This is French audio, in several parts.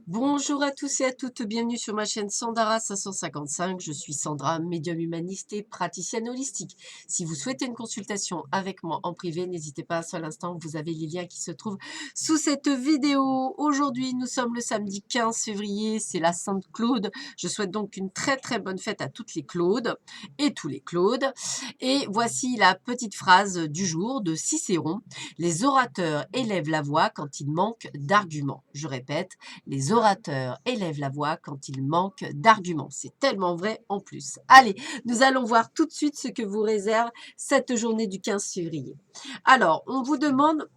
Bonjour à tous et à toutes, bienvenue sur ma chaîne Sandara 555. Je suis Sandra, médium humaniste et praticienne holistique. Si vous souhaitez une consultation avec moi en privé, n'hésitez pas un seul instant, vous avez les liens qui se trouvent sous cette vidéo. Aujourd'hui, nous sommes le samedi 15 février, c'est la Sainte Claude. Je souhaite donc une très très bonne fête à toutes les Claudes et tous les Claudes. Et voici la petite phrase du jour de Cicéron. Les orateurs élèvent la voix quand il manque d'arguments. Je répète, les orateurs élèvent la voix quand il manque d'arguments. C'est tellement vrai en plus. Allez, nous allons voir tout de suite ce que vous réserve cette journée du 15 février. Alors, on vous demande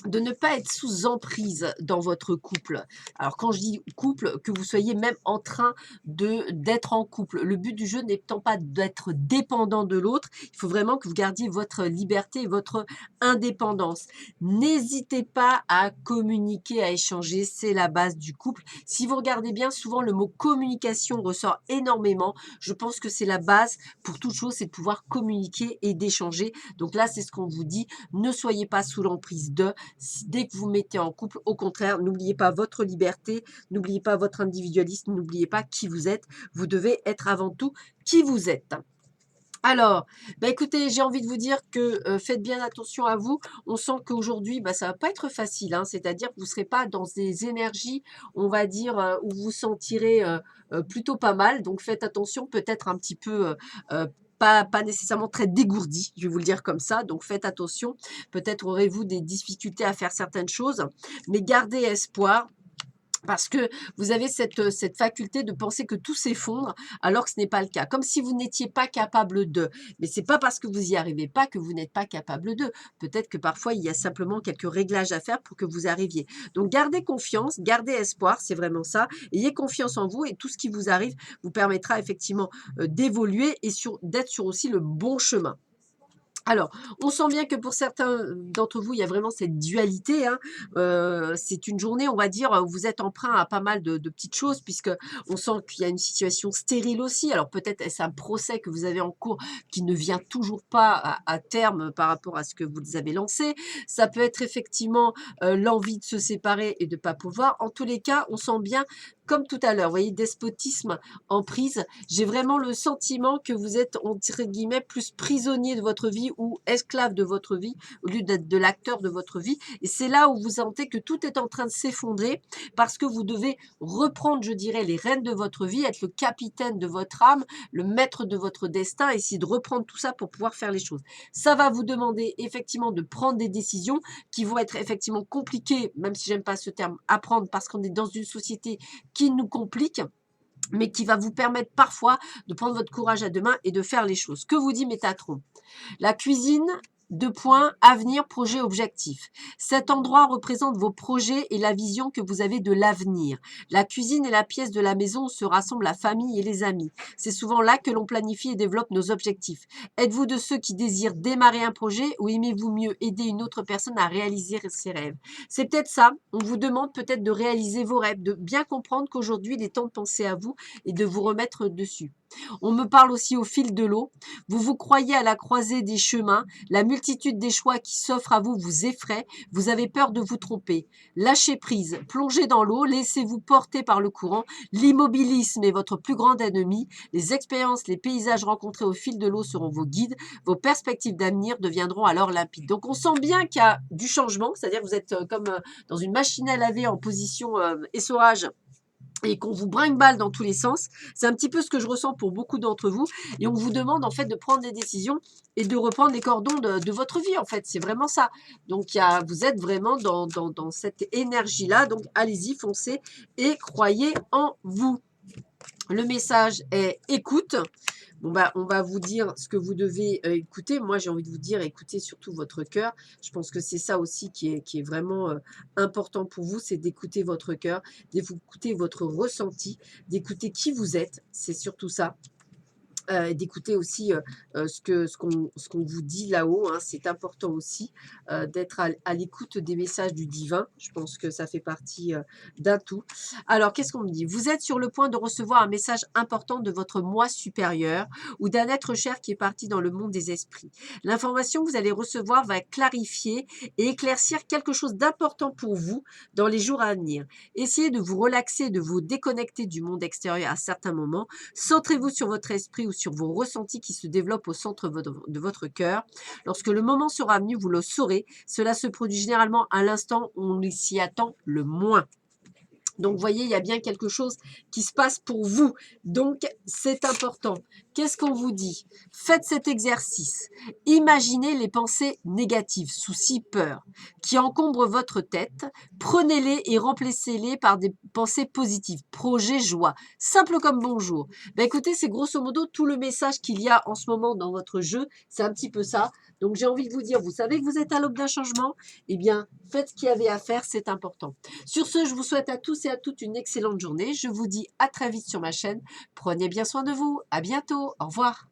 de ne pas être sous emprise dans votre couple. Alors quand je dis couple, que vous soyez même en train d'être en couple. Le but du jeu n'étant pas d'être dépendant de l'autre, il faut vraiment que vous gardiez votre liberté et votre indépendance. N'hésitez pas à communiquer, à échanger, c'est la base du couple. Si vous regardez bien, souvent le mot communication ressort énormément. Je pense que c'est la base pour toute chose, c'est de pouvoir communiquer et d'échanger. Donc là, c'est ce qu'on vous dit. Ne soyez pas sous l'emprise de. Dès que vous mettez en couple, au contraire, n'oubliez pas votre liberté, n'oubliez pas votre individualisme, n'oubliez pas qui vous êtes. Vous devez être avant tout qui vous êtes. Alors, bah écoutez, j'ai envie de vous dire que faites bien attention à vous. On sent qu'aujourd'hui, bah, ça va pas être facile, hein, c'est-à-dire que vous ne serez pas dans des énergies, on va dire, où vous sentirez plutôt pas mal. Donc faites attention, peut-être un petit peu pas nécessairement très dégourdi, je vais vous le dire comme ça. Donc faites attention. Peut-être aurez-vous des difficultés à faire certaines choses, mais gardez espoir. Parce que vous avez cette faculté de penser que tout s'effondre, alors que ce n'est pas le cas. Comme si vous n'étiez pas capable de. Mais c'est pas parce que vous y arrivez pas que vous n'êtes pas capable de. Peut-être que parfois, il y a simplement quelques réglages à faire pour que vous arriviez. Donc, gardez confiance, gardez espoir, c'est vraiment ça. Ayez confiance en vous et tout ce qui vous arrive vous permettra effectivement d'évoluer et d'être sur aussi le bon chemin. Alors, on sent bien que pour certains d'entre vous, il y a vraiment cette dualité, hein. C'est une journée, on va dire, où vous êtes emprunt à pas mal de petites choses, puisque on sent qu'il y a une situation stérile aussi. Alors peut-être est-ce un procès que vous avez en cours qui ne vient toujours pas à terme par rapport à ce que vous avez lancé. Ça peut être effectivement l'envie de se séparer et de ne pas pouvoir. En tous les cas, on sent bien, comme tout à l'heure, vous voyez, despotisme, emprise. J'ai vraiment le sentiment que vous êtes, entre guillemets, plus prisonnier de votre vie ou esclave de votre vie, au lieu d'être de l'acteur de votre vie. Et c'est là où vous sentez que tout est en train de s'effondrer parce que vous devez reprendre, je dirais, les rênes de votre vie, être le capitaine de votre âme, le maître de votre destin, essayer de reprendre tout ça pour pouvoir faire les choses. Ça va vous demander effectivement de prendre des décisions qui vont être effectivement compliquées, même si j'aime pas ce terme, à prendre parce qu'on est dans une société qui nous complique, mais qui va vous permettre parfois de prendre votre courage à deux mains et de faire les choses. Que vous dit Métatron? La cuisine, deux points, avenir, projet, objectif. Cet endroit représente vos projets et la vision que vous avez de l'avenir. La cuisine est la pièce de la maison où se rassemble la famille et les amis. C'est souvent là que l'on planifie et développe nos objectifs. Êtes-vous de ceux qui désirent démarrer un projet ou aimez-vous mieux aider une autre personne à réaliser ses rêves? C'est peut-être ça. On vous demande peut-être de réaliser vos rêves, de bien comprendre qu'aujourd'hui, il est temps de penser à vous et de vous remettre dessus. On me parle aussi au fil de l'eau. Vous vous croyez à la croisée des chemins. La multitude des choix qui s'offrent à vous vous effraie. Vous avez peur de vous tromper. Lâchez prise. Plongez dans l'eau. Laissez-vous porter par le courant. L'immobilisme est votre plus grand ennemi. Les expériences, les paysages rencontrés au fil de l'eau seront vos guides. Vos perspectives d'avenir deviendront alors limpides. Donc on sent bien qu'il y a du changement. C'est-à-dire que vous êtes comme dans une machine à laver en position essorage et qu'on vous brinque-balle dans tous les sens. C'est un petit peu ce que je ressens pour beaucoup d'entre vous. Et on vous demande en fait de prendre des décisions et de reprendre les cordons de votre vie en fait. C'est vraiment ça. Donc vous êtes vraiment dans cette énergie-là. Donc allez-y, foncez et croyez en vous. Le message est écoute. Bon bah, on va vous dire ce que vous devez écouter. Moi, j'ai envie de vous dire, écoutez surtout votre cœur. Je pense que c'est ça aussi qui est vraiment important pour vous, c'est d'écouter votre cœur, d'écouter votre ressenti, d'écouter qui vous êtes. C'est surtout ça. d'écouter aussi ce qu'on vous dit là-haut, hein. C'est important aussi d'être à l'écoute des messages du divin. Je pense que ça fait partie d'un tout. Alors, qu'est-ce qu'on me dit? Vous êtes sur le point de recevoir un message important de votre moi supérieur ou d'un être cher qui est parti dans le monde des esprits. L'information que vous allez recevoir va clarifier et éclaircir quelque chose d'important pour vous dans les jours à venir. Essayez de vous relaxer, de vous déconnecter du monde extérieur à certains moments. Centrez-vous sur votre esprit ou sur vos ressentis qui se développent au centre de votre cœur. Lorsque le moment sera venu, vous le saurez. Cela se produit généralement à l'instant où on s'y attend le moins. Donc, vous voyez, il y a bien quelque chose qui se passe pour vous. Donc, c'est important. Qu'est-ce qu'on vous dit? Faites cet exercice. Imaginez les pensées négatives, soucis, peurs, qui encombrent votre tête. Prenez-les et remplacez-les par des pensées positives. Projet, joie. Simple comme bonjour. Ben, écoutez, c'est grosso modo tout le message qu'il y a en ce moment dans votre jeu. C'est un petit peu ça. Donc, j'ai envie de vous dire, vous savez que vous êtes à l'aube d'un changement? Eh bien, faites ce qu'il y avait à faire, c'est important. Sur ce, je vous souhaite à tous et à toutes une excellente journée. Je vous dis à très vite sur ma chaîne. Prenez bien soin de vous. À bientôt. Au revoir.